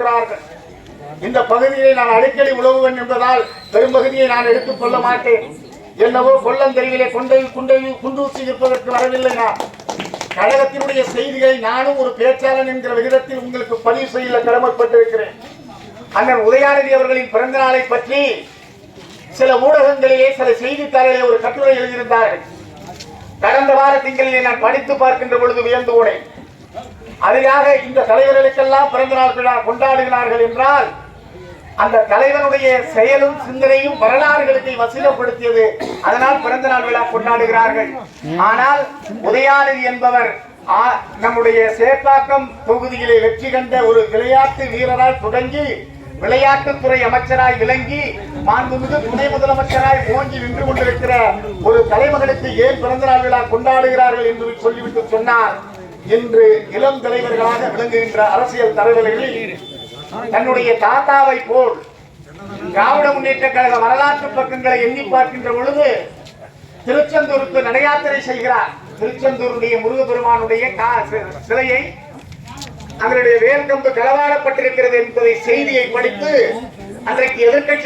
இருக்கிறார்கள். இந்த பகுதியை நான் அடிக்கடி உழவுவேன் என்பதால் பெரும்பகுதியை நான் எடுத்துக் கொள்ள மாட்டேன். என்னவோ கொல்லந்தெருவிலே குண்டூசி இருப்பதற்கு வரவில்லை. நான் கழகத்தினுடைய செய்திகளை நானும் ஒரு பேச்சாளன் என்கிற விகிதத்தில் உங்களுக்கு பதிவு செய்ய கடமைப்பட்டிருக்கிறேன். அண்ணன் உதயாநிதி அவர்களின் பிறந்த நாளை பற்றி சில ஊடகங்களிலே சில செய்தித்தாளிலே ஒரு கட்டுரை எழுதியிருந்தார்கள். கடந்த வார திங்களிலே நான் படித்து பார்க்கின்ற பொழுது வியந்து போனேன். அதுக்காக இந்த தலைவர்களுக்கெல்லாம் பிறந்த நாள் விழா கொண்டாடுகிறார்கள் என்றால் அந்த தலைவனுடைய செயலும் சிந்தனையும் வரலாறுகளுக்கு வசீலப்படுத்தியது. அதனால் பிறந்த நாள் விழா கொண்டாடுகிறார்கள். ஆனால் உதயாநிதி என்பவர் நம்முடைய சேப்பாக்கம் தொகுதியிலே வெற்றி கண்ட ஒரு விளையாட்டு வீரரால் தொடங்கி விளையாட்டுத்துறை அமைச்சராய் விளங்கி மாண்புமிகு துணை முதலமைச்சராய் ஓங்கி நின்று கொண்டிருக்கிற ஒரு தலைமகனுக்கு ஏன் பிறந்த நாள் விழா கொண்டாடுகிறார்கள் என்று சொல்லிவிட்டு சொன்னார். இன்று இளம் தலைவர்களாக விளங்குகின்ற அரசியல் தலைவர்களில் தன்னுடைய தாத்தாவை போல் திராவிட முன்னேற்ற கழக வரலாற்று பக்கங்களை எண்ணி பார்க்கின்ற பொழுது திருச்செந்தூருக்கு நடையாத்திரை செய்கிறார். திருச்செந்தூருடைய முருகப்பெருமானுடைய சிலையை அதனுடைய வேல்கம்பு களவாடப்பட்டிருக்கிறது என்பதை செய்தியை படித்து அன்றைக்கு எதிர்க்கட்சி